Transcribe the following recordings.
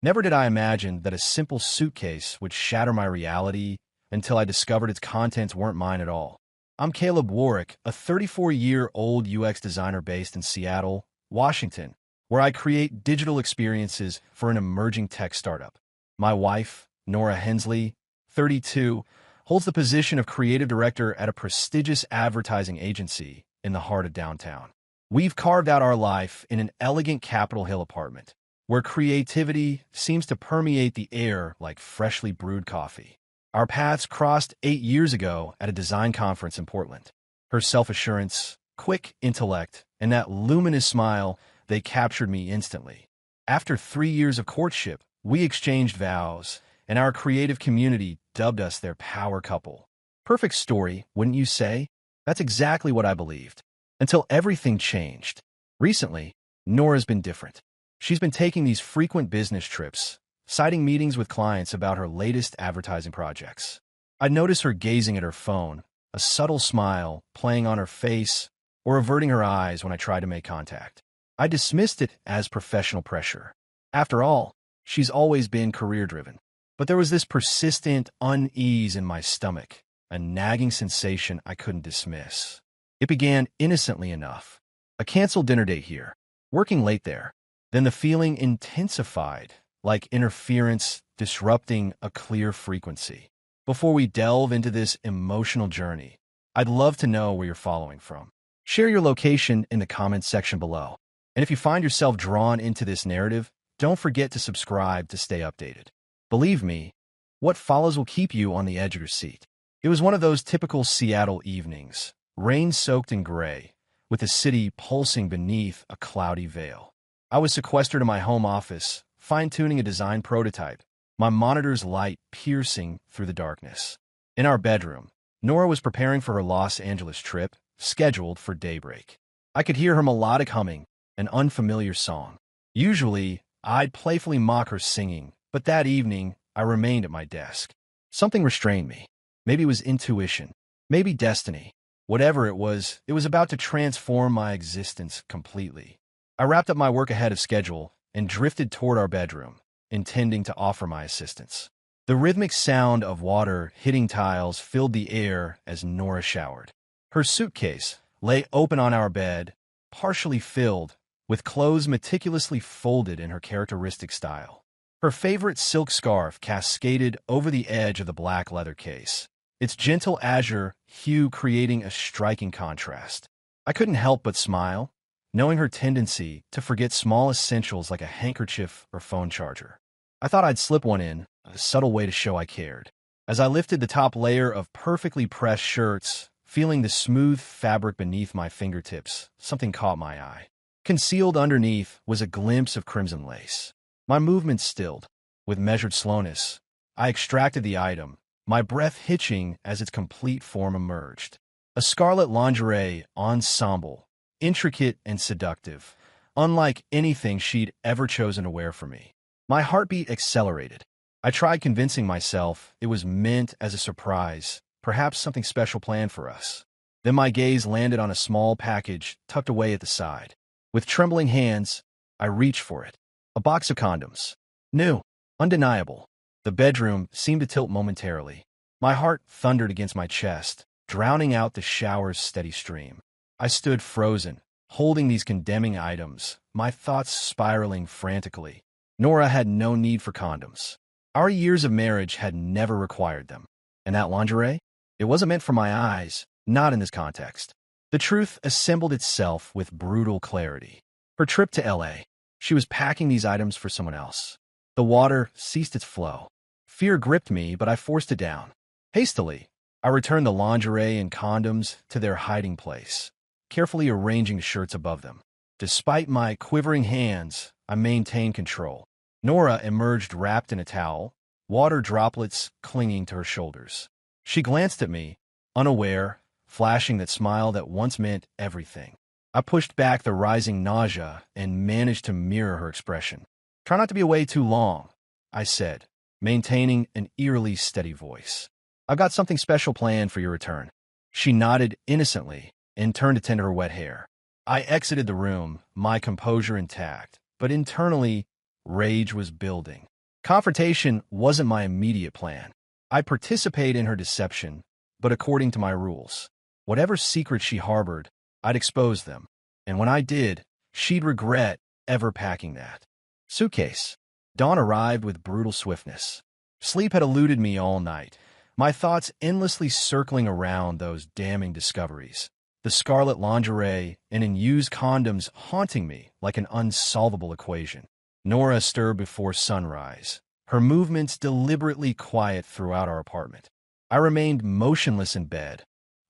Never did I imagine that a simple suitcase would shatter my reality until I discovered its contents weren't mine at all. I'm Caleb Warwick, a 34-year-old UX designer based in Seattle, Washington, where I create digital experiences for an emerging tech startup. My wife, Nora Hensley, 32, holds the position of creative director at a prestigious advertising agency in the heart of downtown. We've carved out our life in an elegant Capitol Hill apartment, where creativity seems to permeate the air like freshly brewed coffee. Our paths crossed 8 years ago at a design conference in Portland. Her self-assurance, quick intellect, and that luminous smile, they captured me instantly. After 3 years of courtship, we exchanged vows, and our creative community dubbed us their power couple. Perfect story, wouldn't you say? That's exactly what I believed. Until everything changed. Recently, Nora's been different. She's been taking these frequent business trips, citing meetings with clients about her latest advertising projects. I'd notice her gazing at her phone, a subtle smile playing on her face, or averting her eyes when I tried to make contact. I dismissed it as professional pressure. After all, she's always been career-driven. But there was this persistent unease in my stomach, a nagging sensation I couldn't dismiss. It began innocently enough. A canceled dinner date here, working late there. Then the feeling intensified, like interference disrupting a clear frequency. Before we delve into this emotional journey, I'd love to know where you're following from. Share your location in the comments section below. And if you find yourself drawn into this narrative, don't forget to subscribe to stay updated. Believe me, what follows will keep you on the edge of your seat. It was one of those typical Seattle evenings, rain-soaked and gray, with the city pulsing beneath a cloudy veil. I was sequestered in my home office, fine-tuning a design prototype, my monitor's light piercing through the darkness. In our bedroom, Nora was preparing for her Los Angeles trip, scheduled for daybreak. I could hear her melodic humming, an unfamiliar song. Usually, I'd playfully mock her singing, but that evening, I remained at my desk. Something restrained me. Maybe it was intuition, maybe destiny. Whatever it was about to transform my existence completely. I wrapped up my work ahead of schedule and drifted toward our bedroom, intending to offer my assistance. The rhythmic sound of water hitting tiles filled the air as Nora showered. Her suitcase lay open on our bed, partially filled, with clothes meticulously folded in her characteristic style. Her favorite silk scarf cascaded over the edge of the black leather case, its gentle azure hue creating a striking contrast. I couldn't help but smile, knowing her tendency to forget small essentials like a handkerchief or phone charger. I thought I'd slip one in, a subtle way to show I cared. As I lifted the top layer of perfectly pressed shirts, feeling the smooth fabric beneath my fingertips, something caught my eye. Concealed underneath was a glimpse of crimson lace. My movements stilled. With measured slowness, I extracted the item, my breath hitching as its complete form emerged. A scarlet lingerie ensemble, intricate and seductive, unlike anything she'd ever chosen to wear for me. My heartbeat accelerated. I tried convincing myself it was meant as a surprise, perhaps something special planned for us. Then my gaze landed on a small package tucked away at the side. With trembling hands, I reached for it. A box of condoms. New. Undeniable. The bedroom seemed to tilt momentarily. My heart thundered against my chest, drowning out the shower's steady stream. I stood frozen, holding these condemning items, my thoughts spiraling frantically. Nora had no need for condoms. Our years of marriage had never required them. And that lingerie? It wasn't meant for my eyes, not in this context. The truth assembled itself with brutal clarity. Her trip to LA. She was packing these items for someone else. The water ceased its flow. Fear gripped me, but I forced it down. Hastily, I returned the lingerie and condoms to their hiding place, carefully arranging the shirts above them. Despite my quivering hands, I maintained control. Nora emerged wrapped in a towel, water droplets clinging to her shoulders. She glanced at me, unaware, flashing that smile that once meant everything. I pushed back the rising nausea and managed to mirror her expression. "Try not to be away too long," I said, maintaining an eerily steady voice. "I've got something special planned for your return." She nodded innocently and turned to tend to her wet hair. I exited the room, my composure intact, but internally, rage was building. Confrontation wasn't my immediate plan. I'd participate in her deception, but according to my rules. Whatever secrets she harbored, I'd expose them. And when I did, she'd regret ever packing that suitcase. Dawn arrived with brutal swiftness. Sleep had eluded me all night, my thoughts endlessly circling around those damning discoveries. The scarlet lingerie and unused condoms haunting me like an unsolvable equation. Nora stirred before sunrise, her movements deliberately quiet throughout our apartment. I remained motionless in bed,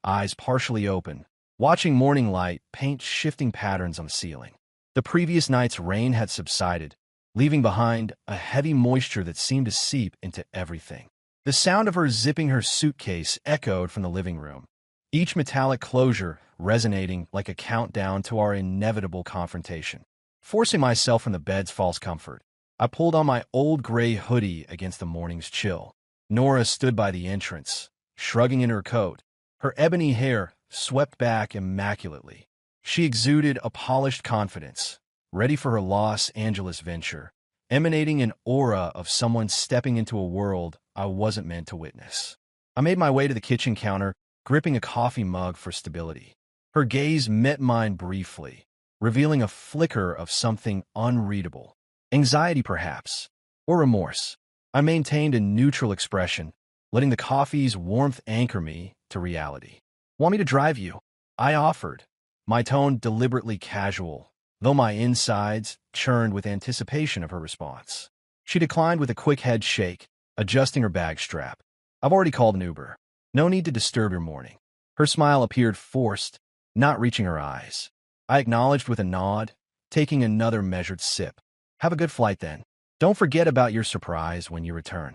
eyes partially open, watching morning light paint shifting patterns on the ceiling. The previous night's rain had subsided, leaving behind a heavy moisture that seemed to seep into everything. The sound of her zipping her suitcase echoed from the living room, each metallic closure resonating like a countdown to our inevitable confrontation. Forcing myself from the bed's false comfort, I pulled on my old gray hoodie against the morning's chill. Nora stood by the entrance, shrugging in her coat, her ebony hair swept back immaculately. She exuded a polished confidence, ready for her Los Angeles venture, emanating an aura of someone stepping into a world I wasn't meant to witness. I made my way to the kitchen counter, gripping a coffee mug for stability. Her gaze met mine briefly, revealing a flicker of something unreadable. Anxiety, perhaps, or remorse. I maintained a neutral expression, letting the coffee's warmth anchor me to reality. "Want me to drive you?" I offered, my tone deliberately casual, though my insides churned with anticipation of her response. She declined with a quick head shake, adjusting her bag strap. "I've already called an Uber. No need to disturb your morning." Her smile appeared forced, not reaching her eyes. I acknowledged with a nod, taking another measured sip. "Have a good flight then. Don't forget about your surprise when you return."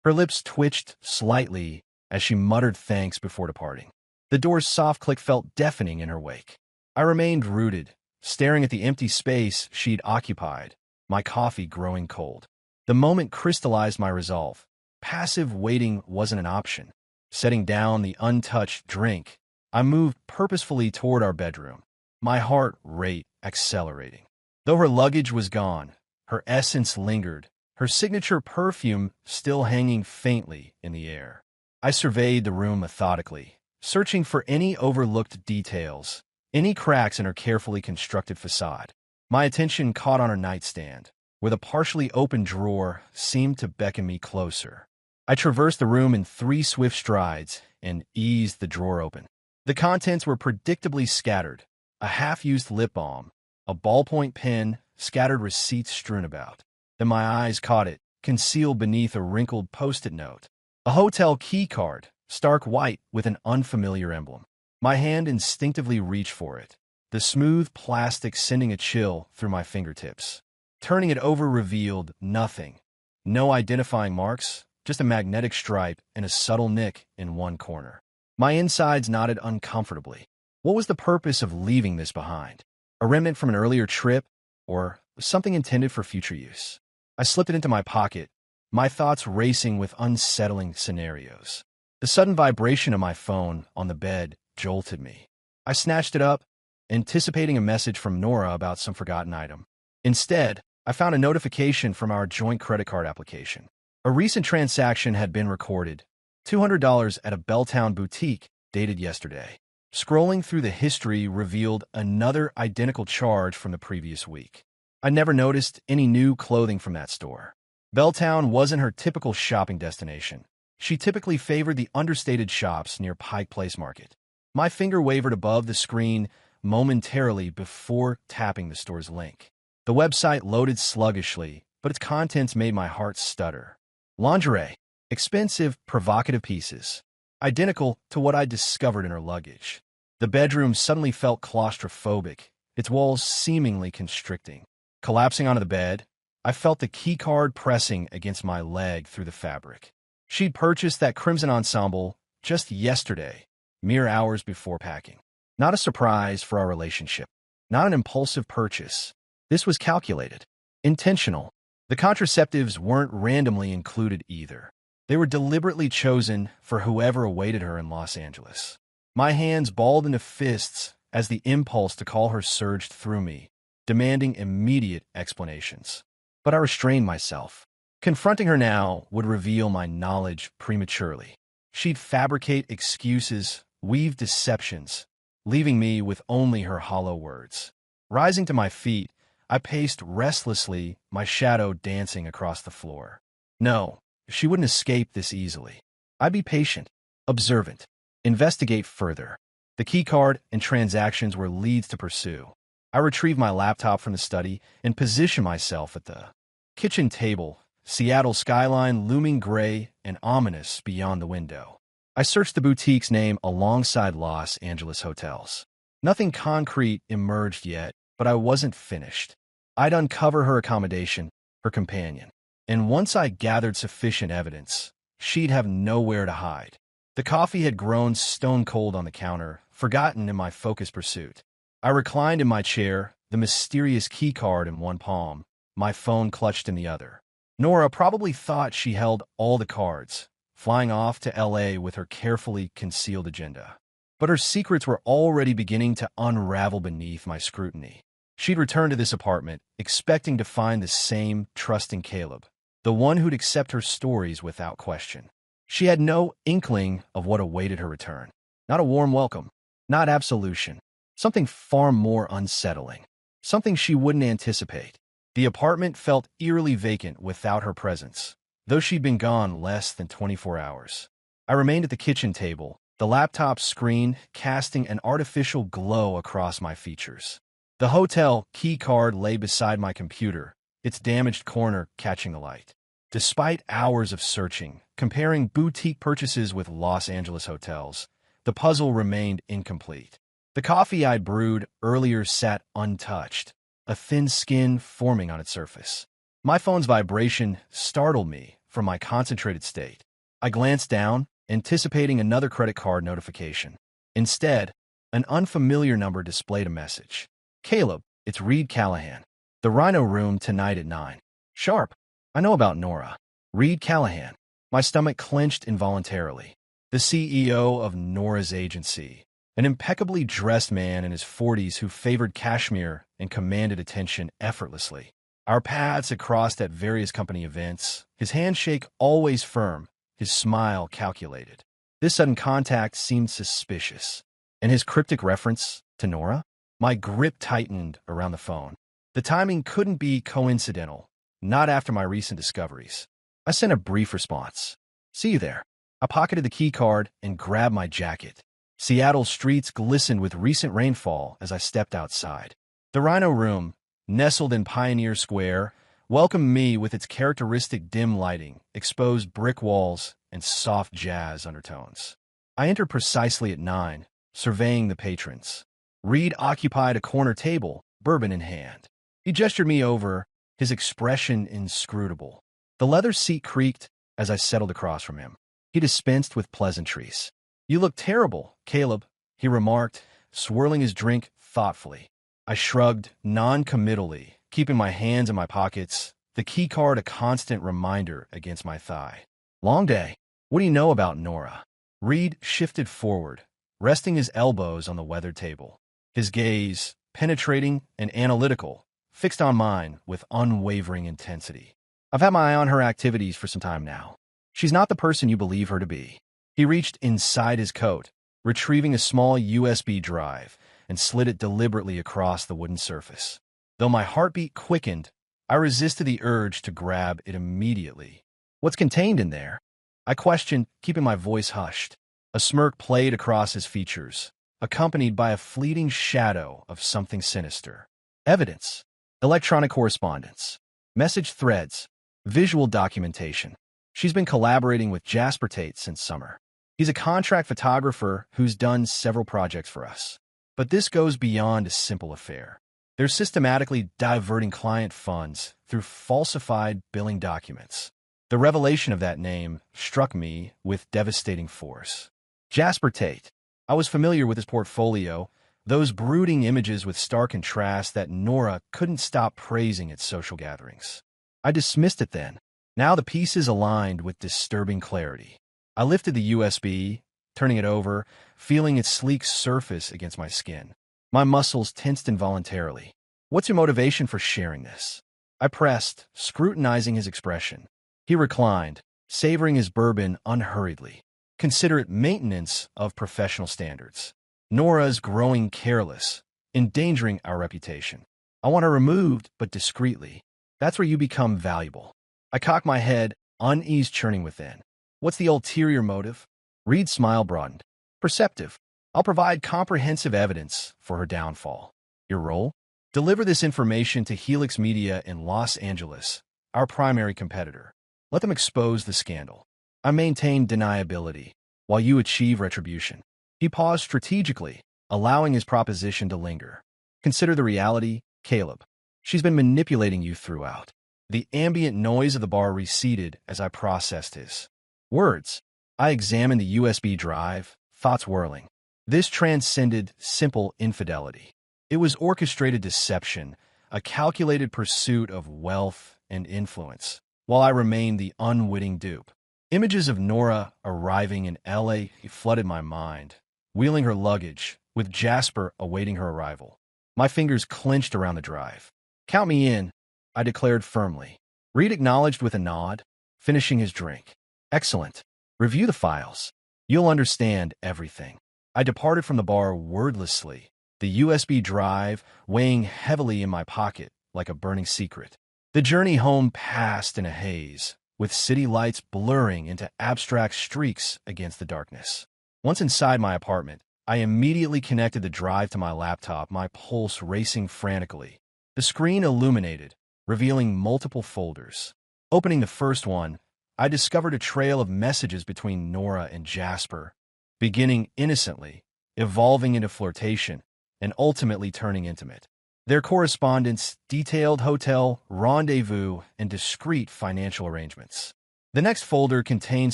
Her lips twitched slightly as she muttered thanks before departing. The door's soft click felt deafening in her wake. I remained rooted, staring at the empty space she'd occupied, my coffee growing cold. The moment crystallized my resolve. Passive waiting wasn't an option. Setting down the untouched drink, I moved purposefully toward our bedroom, my heart rate accelerating. Though her luggage was gone, her essence lingered, her signature perfume still hanging faintly in the air. I surveyed the room methodically, searching for any overlooked details, any cracks in her carefully constructed facade. My attention caught on her nightstand, where the partially open drawer seemed to beckon me closer. I traversed the room in 3 swift strides and eased the drawer open. The contents were predictably scattered: a half-used lip balm, a ballpoint pen, scattered receipts strewn about. Then my eyes caught it, concealed beneath a wrinkled post-it note. A hotel key card, stark white with an unfamiliar emblem. My hand instinctively reached for it, the smooth plastic sending a chill through my fingertips. Turning it over revealed nothing. No identifying marks, just a magnetic stripe and a subtle nick in one corner. My insides knotted uncomfortably. What was the purpose of leaving this behind? A remnant from an earlier trip, or something intended for future use? I slipped it into my pocket, my thoughts racing with unsettling scenarios. The sudden vibration of my phone on the bed jolted me. I snatched it up, anticipating a message from Nora about some forgotten item. Instead, I found a notification from our joint credit card application. A recent transaction had been recorded, $200 at a Belltown boutique, dated yesterday. Scrolling through the history revealed another identical charge from the previous week. I never noticed any new clothing from that store. Belltown wasn't her typical shopping destination. She typically favored the understated shops near Pike Place Market. My finger wavered above the screen momentarily before tapping the store's link. The website loaded sluggishly, but its contents made my heart stutter. Lingerie. Expensive, provocative pieces. Identical to what I'd discovered in her luggage. The bedroom suddenly felt claustrophobic, its walls seemingly constricting. Collapsing onto the bed, I felt the keycard pressing against my leg through the fabric. She'd purchased that crimson ensemble just yesterday, mere hours before packing. Not a surprise for our relationship. Not an impulsive purchase. This was calculated. Intentional. The contraceptives weren't randomly included either. They were deliberately chosen for whoever awaited her in Los Angeles. My hands balled into fists as the impulse to call her surged through me, demanding immediate explanations. But I restrained myself. Confronting her now would reveal my knowledge prematurely. She'd fabricate excuses, weave deceptions, leaving me with only her hollow words. Rising to my feet, I paced restlessly, my shadow dancing across the floor. No, she wouldn't escape this easily. I'd be patient, observant, investigate further. The keycard and transactions were leads to pursue. I retrieved my laptop from the study and positioned myself at the kitchen table, Seattle skyline looming gray and ominous beyond the window. I searched the boutique's name alongside Los Angeles hotels. Nothing concrete emerged yet, but I wasn't finished. I'd uncover her accommodation, her companion. And once I gathered sufficient evidence, she'd have nowhere to hide. The coffee had grown stone cold on the counter, forgotten in my focused pursuit. I reclined in my chair, the mysterious keycard in one palm, my phone clutched in the other. Nora probably thought she held all the cards, flying off to LA with her carefully concealed agenda. But her secrets were already beginning to unravel beneath my scrutiny. She'd returned to this apartment, expecting to find the same trusting Caleb, the one who'd accept her stories without question. She had no inkling of what awaited her return. Not a warm welcome, not absolution, something far more unsettling, something she wouldn't anticipate. The apartment felt eerily vacant without her presence, though she'd been gone less than 24 hours. I remained at the kitchen table, the laptop screen casting an artificial glow across my features. The hotel key card lay beside my computer, its damaged corner catching the light. Despite hours of searching, comparing boutique purchases with Los Angeles hotels, the puzzle remained incomplete. The coffee I'd brewed earlier sat untouched, a thin skin forming on its surface. My phone's vibration startled me from my concentrated state. I glanced down, anticipating another credit card notification. Instead, an unfamiliar number displayed a message. Caleb, it's Reed Callahan. The Rhino Room tonight at 9. Sharp. I know about Nora. Reed Callahan. My stomach clenched involuntarily. The CEO of Nora's agency. An impeccably dressed man in his 40s who favored cashmere and commanded attention effortlessly. Our paths had crossed at various company events, his handshake always firm, his smile calculated. This sudden contact seemed suspicious. And his cryptic reference to Nora? My grip tightened around the phone. The timing couldn't be coincidental, not after my recent discoveries. I sent a brief response. See you there. I pocketed the key card and grabbed my jacket. Seattle's streets glistened with recent rainfall as I stepped outside. The Rhino Room, nestled in Pioneer Square, welcomed me with its characteristic dim lighting, exposed brick walls, and soft jazz undertones. I entered precisely at 9, surveying the patrons. Reed occupied a corner table, bourbon in hand. He gestured me over, his expression inscrutable. The leather seat creaked as I settled across from him. He dispensed with pleasantries. You look terrible, Caleb, he remarked, swirling his drink thoughtfully. I shrugged non-committally, keeping my hands in my pockets, the key card a constant reminder against my thigh. Long day. What do you know about Nora? Reed shifted forward, resting his elbows on the weathered table. His gaze, penetrating and analytical, fixed on mine with unwavering intensity. I've had my eye on her activities for some time now. She's not the person you believe her to be. He reached inside his coat, retrieving a small USB drive, and slid it deliberately across the wooden surface. Though my heartbeat quickened, I resisted the urge to grab it immediately. What's contained in there? I questioned, keeping my voice hushed. A smirk played across his features, accompanied by a fleeting shadow of something sinister. Evidence. Electronic correspondence. Message threads. Visual documentation. She's been collaborating with Jasper Tate since summer. He's a contract photographer who's done several projects for us. But this goes beyond a simple affair. They're systematically diverting client funds through falsified billing documents. The revelation of that name struck me with devastating force. Jasper Tate. I was familiar with his portfolio, those brooding images with stark contrast that Nora couldn't stop praising at social gatherings. I dismissed it then. Now the pieces aligned with disturbing clarity. I lifted the USB, turning it over, feeling its sleek surface against my skin. My muscles tensed involuntarily. What's your motivation for sharing this? I pressed, scrutinizing his expression. He reclined, savoring his bourbon unhurriedly. Considerate maintenance of professional standards. Nora's growing careless, endangering our reputation. I want her removed, but discreetly. That's where you become valuable. I cock my head, unease churning within. What's the ulterior motive? Reed's smile broadened. Perceptive. I'll provide comprehensive evidence for her downfall. Your role? Deliver this information to Helix Media in Los Angeles, our primary competitor. Let them expose the scandal. I maintain deniability, while you achieve retribution. He paused strategically, allowing his proposition to linger. Consider the reality, Caleb. She's been manipulating you throughout. The ambient noise of the bar receded as I processed his words. I examined the USB drive, thoughts whirling. This transcended simple infidelity. It was orchestrated deception, a calculated pursuit of wealth and influence, while I remained the unwitting dupe. Images of Nora arriving in LA flooded my mind, wheeling her luggage, with Jasper awaiting her arrival. My fingers clenched around the drive. Count me in, I declared firmly. Reed acknowledged with a nod, finishing his drink. Excellent. Review the files. You'll understand everything. I departed from the bar wordlessly, the USB drive weighing heavily in my pocket like a burning secret. The journey home passed in a haze, with city lights blurring into abstract streaks against the darkness. Once inside my apartment, I immediately connected the drive to my laptop, my pulse racing frantically. The screen illuminated, revealing multiple folders. Opening the first one, I discovered a trail of messages between Nora and Jasper, beginning innocently, evolving into flirtation, and ultimately turning intimate. Their correspondence detailed hotel, rendezvous, and discreet financial arrangements. The next folder contained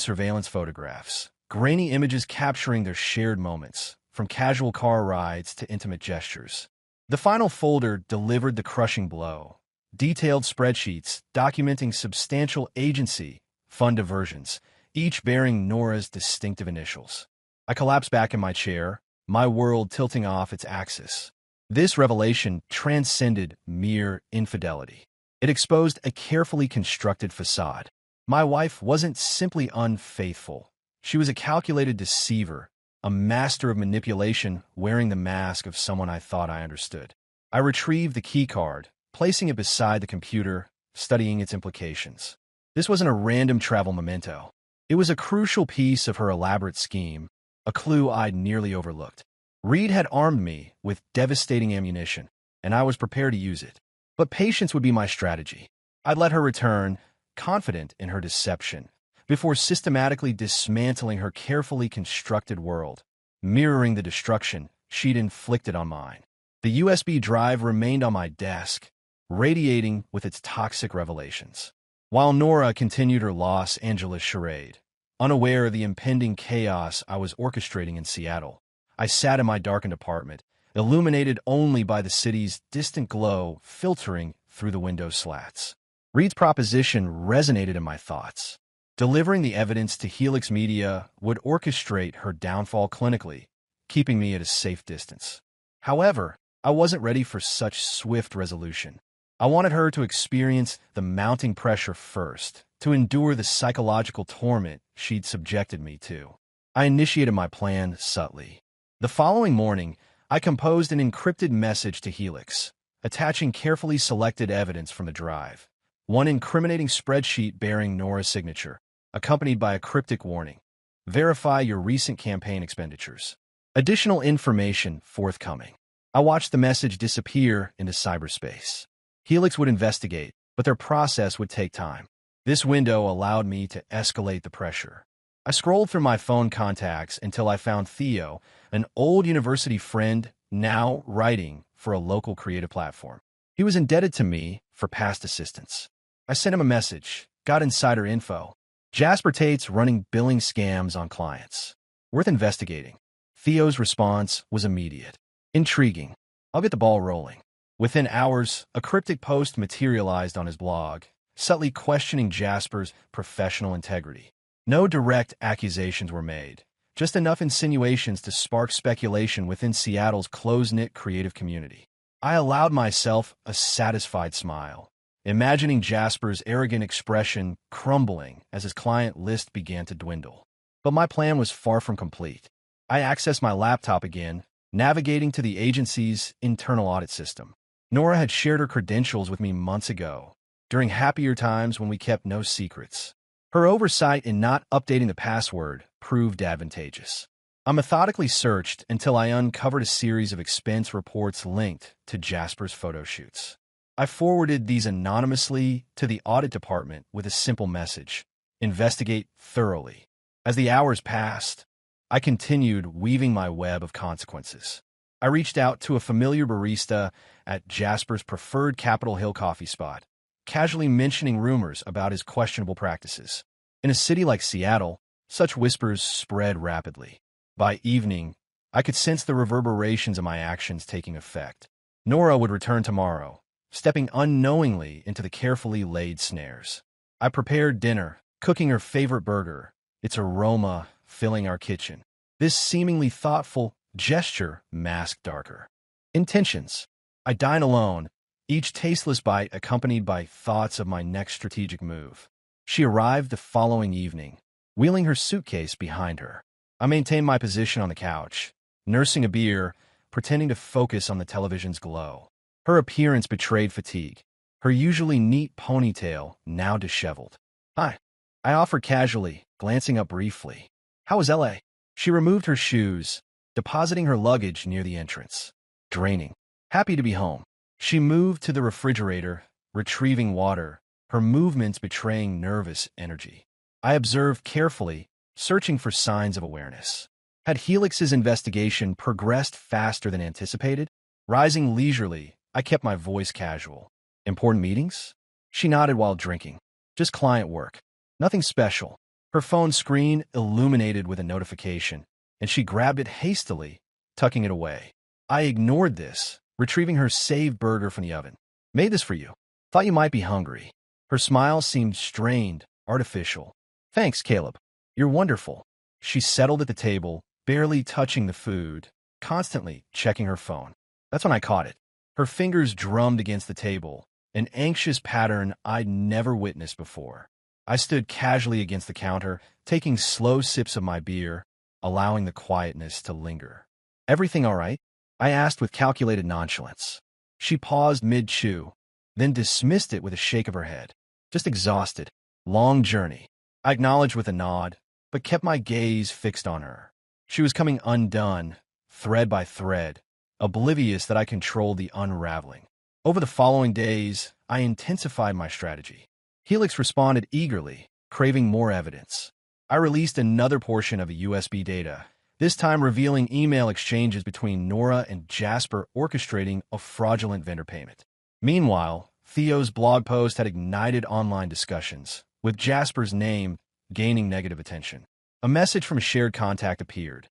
surveillance photographs, grainy images capturing their shared moments, from casual car rides to intimate gestures. The final folder delivered the crushing blow. Detailed spreadsheets documenting substantial agency, fund diversions, each bearing Nora's distinctive initials. I collapsed back in my chair, my world tilting off its axis. This revelation transcended mere infidelity. It exposed a carefully constructed facade. My wife wasn't simply unfaithful. She was a calculated deceiver, a master of manipulation wearing the mask of someone I thought I understood. I retrieved the keycard, placing it beside the computer, studying its implications. This wasn't a random travel memento. It was a crucial piece of her elaborate scheme, a clue I'd nearly overlooked. Reed had armed me with devastating ammunition, and I was prepared to use it. But patience would be my strategy. I'd let her return, confident in her deception, before systematically dismantling her carefully constructed world, mirroring the destruction she'd inflicted on mine. The USB drive remained on my desk, radiating with its toxic revelations. While Nora continued her Los Angeles charade, unaware of the impending chaos I was orchestrating in Seattle, I sat in my darkened apartment, illuminated only by the city's distant glow filtering through the window slats. Reed's proposition resonated in my thoughts. Delivering the evidence to Helix Media would orchestrate her downfall clinically, keeping me at a safe distance. However, I wasn't ready for such swift resolution. I wanted her to experience the mounting pressure first, to endure the psychological torment she'd subjected me to. I initiated my plan subtly. The following morning, I composed an encrypted message to Helix, attaching carefully selected evidence from the drive. One incriminating spreadsheet bearing Nora's signature, accompanied by a cryptic warning. Verify your recent campaign expenditures. Additional information forthcoming. I watched the message disappear into cyberspace. Helix would investigate, but their process would take time. This window allowed me to escalate the pressure. I scrolled through my phone contacts until I found Theo, an old university friend, now writing for a local creative platform. He was indebted to me for past assistance. I sent him a message, got insider info. Jasper Tate's running billing scams on clients. Worth investigating. Theo's response was immediate. Intriguing. I'll get the ball rolling. Within hours, a cryptic post materialized on his blog, subtly questioning Jasper's professional integrity. No direct accusations were made, just enough insinuations to spark speculation within Seattle's close-knit creative community. I allowed myself a satisfied smile. imagining Jasper's arrogant expression crumbling as his client list began to dwindle. But my plan was far from complete. I accessed my laptop again, navigating to the agency's internal audit system. Nora had shared her credentials with me months ago, during happier times when we kept no secrets. Her oversight in not updating the password proved advantageous. I methodically searched until I uncovered a series of expense reports linked to Jasper's photo shoots. I forwarded these anonymously to the audit department with a simple message: investigate thoroughly. As the hours passed, I continued weaving my web of consequences. I reached out to a familiar barista at Jasper's preferred Capitol Hill coffee spot, casually mentioning rumors about his questionable practices. In a city like Seattle, such whispers spread rapidly. By evening, I could sense the reverberations of my actions taking effect. Nora would return tomorrow, stepping unknowingly into the carefully laid snares. I prepared dinner, cooking her favorite burger, its aroma filling our kitchen. This seemingly thoughtful gesture masked darker intentions. I dine alone, each tasteless bite accompanied by thoughts of my next strategic move. She arrived the following evening, wheeling her suitcase behind her. I maintained my position on the couch, nursing a beer, pretending to focus on the television's glow. Her appearance betrayed fatigue, her usually neat ponytail now disheveled. "Hi," I offered casually, glancing up briefly. "How was LA?" She removed her shoes, depositing her luggage near the entrance. "Draining. Happy to be home." She moved to the refrigerator, retrieving water, her movements betraying nervous energy. I observed carefully, searching for signs of awareness. Had Helix's investigation progressed faster than anticipated? Rising leisurely, I kept my voice casual. "Important meetings?" She nodded while drinking. "Just client work. Nothing special." Her phone screen illuminated with a notification, and she grabbed it hastily, tucking it away. I ignored this, retrieving her saved burger from the oven. "Made this for you. Thought you might be hungry." Her smile seemed strained, artificial. "Thanks, Caleb. You're wonderful." She settled at the table, barely touching the food, constantly checking her phone. That's when I caught it. Her fingers drummed against the table, an anxious pattern I'd never witnessed before. I stood casually against the counter, taking slow sips of my beer, allowing the quietness to linger. "Everything all right?" I asked with calculated nonchalance. She paused mid-chew, then dismissed it with a shake of her head. "Just exhausted. Long journey." I acknowledged with a nod, but kept my gaze fixed on her. She was coming undone, thread by thread, oblivious that I controlled the unraveling. Over the following days, I intensified my strategy. Helix responded eagerly, craving more evidence. I released another portion of a USB data, this time revealing email exchanges between Nora and Jasper orchestrating a fraudulent vendor payment. Meanwhile, Theo's blog post had ignited online discussions, with Jasper's name gaining negative attention. A message from a shared contact appeared.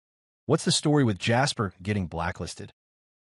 "What's the story with Jasper getting blacklisted?"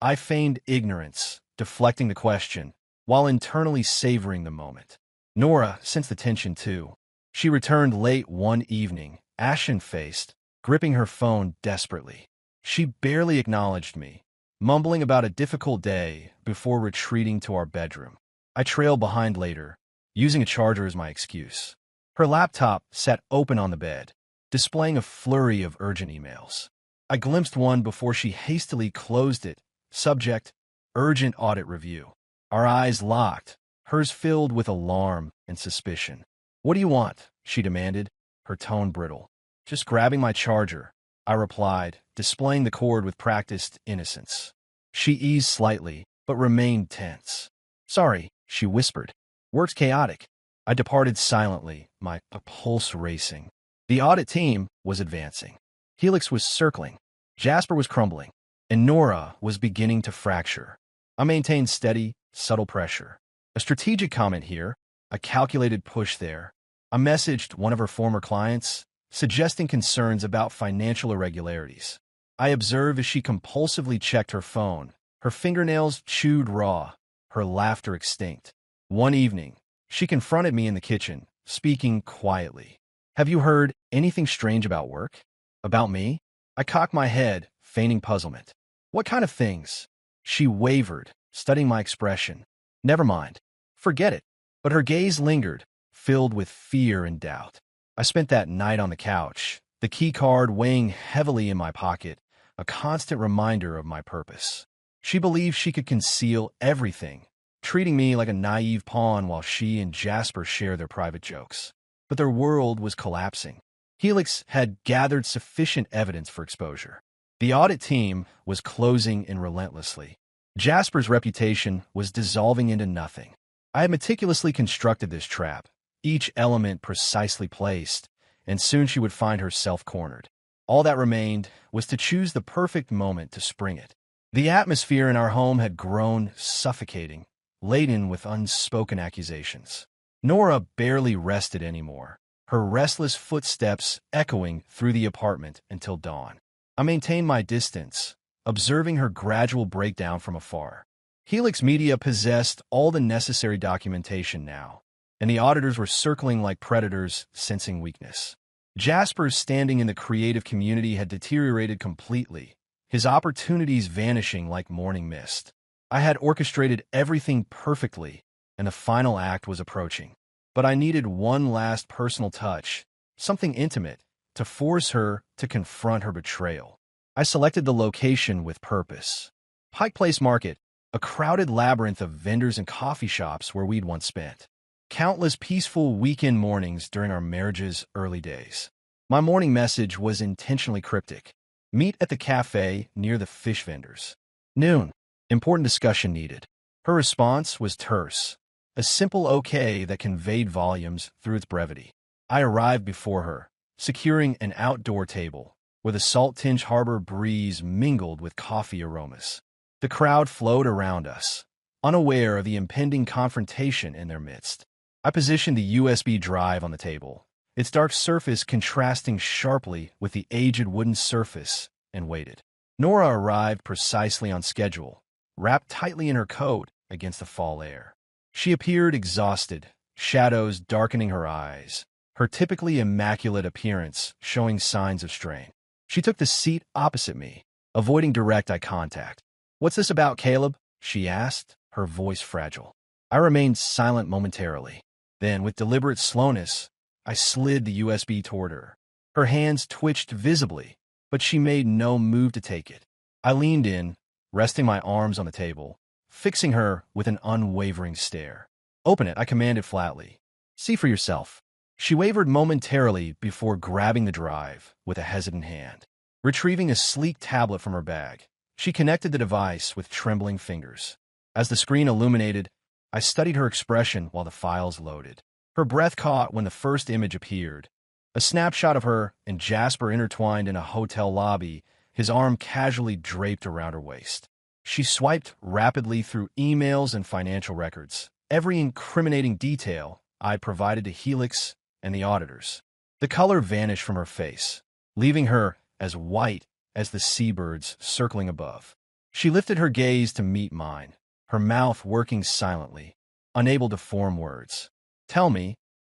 I feigned ignorance, deflecting the question, while internally savoring the moment. Nora sensed the tension too. She returned late one evening, ashen-faced, gripping her phone desperately. She barely acknowledged me, mumbling about a difficult day before retreating to our bedroom. I trailed behind later, using a charger as my excuse. Her laptop sat open on the bed, displaying a flurry of urgent emails. I glimpsed one before she hastily closed it. Subject: urgent audit review. Our eyes locked, hers filled with alarm and suspicion. "What do you want?" she demanded, her tone brittle. "Just grabbing my charger," I replied, displaying the cord with practiced innocence. She eased slightly, but remained tense. "Sorry," she whispered. "Work's chaotic." I departed silently, my pulse racing. The audit team was advancing. Helix was circling. Jasper was crumbling. And Nora was beginning to fracture. I maintained steady, subtle pressure. A strategic comment here, a calculated push there. I messaged one of her former clients, suggesting concerns about financial irregularities. I observed as she compulsively checked her phone, her fingernails chewed raw, her laughter extinct. One evening, she confronted me in the kitchen, speaking quietly. "Have you heard anything strange about work? About me?" I cocked my head, feigning puzzlement. "What kind of things?" She wavered, studying my expression. "Never mind. Forget it." But her gaze lingered, filled with fear and doubt. I spent that night on the couch, the key card weighing heavily in my pocket, a constant reminder of my purpose. She believed she could conceal everything, treating me like a naive pawn while she and Jasper shared their private jokes. But their world was collapsing. Helix had gathered sufficient evidence for exposure. The audit team was closing in relentlessly. Jasper's reputation was dissolving into nothing. I had meticulously constructed this trap, each element precisely placed, and soon she would find herself cornered. All that remained was to choose the perfect moment to spring it. The atmosphere in our home had grown suffocating, laden with unspoken accusations. Nora barely rested anymore, her restless footsteps echoing through the apartment until dawn. I maintained my distance, observing her gradual breakdown from afar. Helix Media possessed all the necessary documentation now, and the auditors were circling like predators, sensing weakness. Jasper's standing in the creative community had deteriorated completely, his opportunities vanishing like morning mist. I had orchestrated everything perfectly, and the final act was approaching. But I needed one last personal touch, something intimate, to force her to confront her betrayal. I selected the location with purpose. Pike Place Market, a crowded labyrinth of vendors and coffee shops where we'd once spent countless peaceful weekend mornings during our marriage's early days. My morning message was intentionally cryptic. Meet at the cafe near the fish vendors. Noon. Important discussion needed. Her response was terse, a simple okay that conveyed volumes through its brevity. I arrived before her, securing an outdoor table, where the salt-tinged harbor breeze mingled with coffee aromas. The crowd flowed around us, unaware of the impending confrontation in their midst. I positioned the USB drive on the table, its dark surface contrasting sharply with the aged wooden surface, and waited. Nora arrived precisely on schedule, wrapped tightly in her coat against the fall air. She appeared exhausted, shadows darkening her eyes, her typically immaculate appearance showing signs of strain. She took the seat opposite me, avoiding direct eye contact. "What's this about, Caleb?" she asked, her voice fragile. I remained silent momentarily. Then, with deliberate slowness, I slid the USB toward her. Her hands twitched visibly, but she made no move to take it. I leaned in, resting my arms on the table, fixing her with an unwavering stare. "Open it," I commanded flatly. "See for yourself." She wavered momentarily before grabbing the drive with a hesitant hand. Retrieving a sleek tablet from her bag, she connected the device with trembling fingers. As the screen illuminated, I studied her expression while the files loaded. Her breath caught when the first image appeared. A snapshot of her and Jasper intertwined in a hotel lobby, his arm casually draped around her waist. She swiped rapidly through emails and financial records, every incriminating detail I'd provided to Helix and the auditors. The color vanished from her face, leaving her as white as the seabirds circling above. She lifted her gaze to meet mine, her mouth working silently, unable to form words. "Tell me,"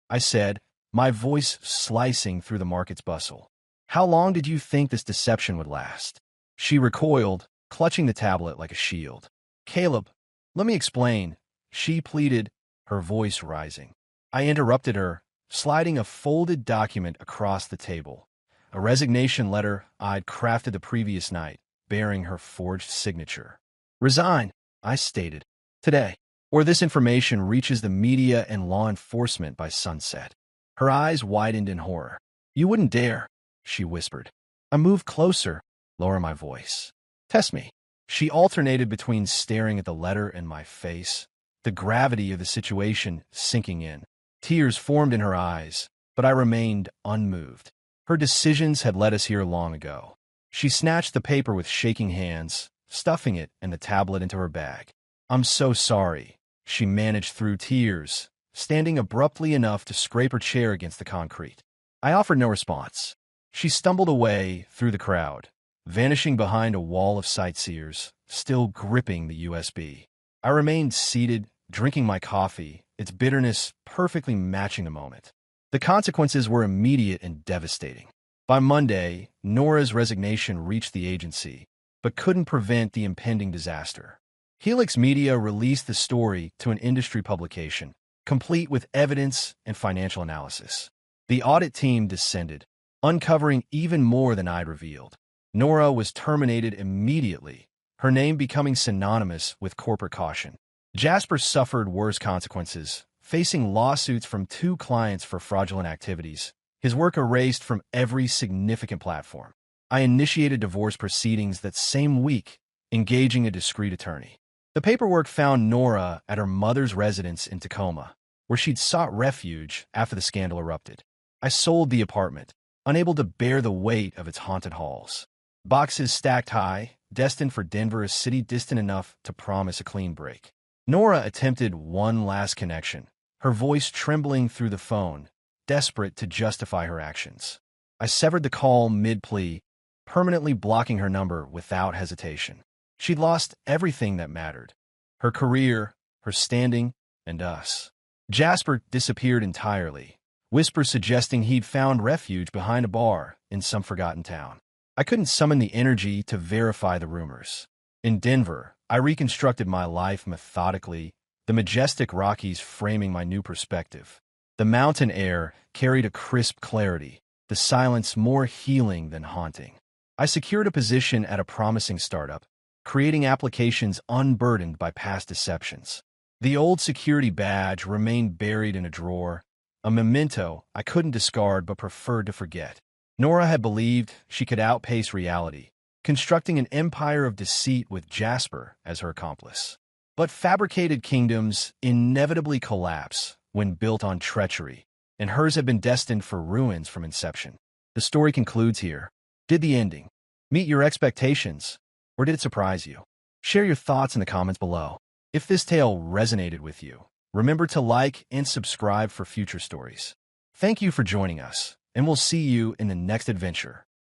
I said, my voice slicing through the market's bustle. "How long did you think this deception would last?" She recoiled, clutching the tablet like a shield. "Caleb, let me explain," she pleaded, her voice rising. I interrupted her, sliding a folded document across the table, a resignation letter I'd crafted the previous night, bearing her forged signature. "Resign," I stated, "today, or this information reaches the media and law enforcement by sunset." Her eyes widened in horror. "You wouldn't dare," she whispered. I moved closer, lowering my voice. "Test me." She alternated between staring at the letter and my face, the gravity of the situation sinking in. Tears formed in her eyes, but I remained unmoved. Her decisions had led us here long ago. She snatched the paper with shaking hands, stuffing it and the tablet into her bag. "I'm so sorry," she managed through tears, standing abruptly enough to scrape her chair against the concrete. I offered no response. She stumbled away through the crowd, vanishing behind a wall of sightseers, still gripping the USB. I remained seated, drinking my coffee, its bitterness perfectly matching the moment. The consequences were immediate and devastating. By Monday, Nora's resignation reached the agency, but couldn't prevent the impending disaster. Helix Media released the story to an industry publication, complete with evidence and financial analysis. The audit team descended, uncovering even more than I'd revealed. Nora was terminated immediately, her name becoming synonymous with corporate caution. Jasper suffered worse consequences, facing lawsuits from 2 clients for fraudulent activities, his work erased from every significant platform. I initiated divorce proceedings that same week, engaging a discreet attorney. The paperwork found Nora at her mother's residence in Tacoma, where she'd sought refuge after the scandal erupted. I sold the apartment, unable to bear the weight of its haunted halls. Boxes stacked high, destined for Denver, a city distant enough to promise a clean break. Nora attempted one last connection, her voice trembling through the phone, desperate to justify her actions. I severed the call mid-plea, permanently blocking her number without hesitation. She'd lost everything that mattered: her career, her standing, and us. Jasper disappeared entirely, whispers suggesting he'd found refuge behind a bar in some forgotten town. I couldn't summon the energy to verify the rumors. In Denver, I reconstructed my life methodically, the majestic Rockies framing my new perspective. The mountain air carried a crisp clarity, the silence more healing than haunting. I secured a position at a promising startup, creating applications unburdened by past deceptions. The old security badge remained buried in a drawer, a memento I couldn't discard but preferred to forget. Nora had believed she could outpace reality, constructing an empire of deceit with Jasper as her accomplice. But fabricated kingdoms inevitably collapse when built on treachery, and hers had been destined for ruins from inception. The story concludes here. Did the ending meet your expectations, or did it surprise you? Share your thoughts in the comments below. If this tale resonated with you, remember to like and subscribe for future stories. Thank you for joining us, and we'll see you in the next adventure.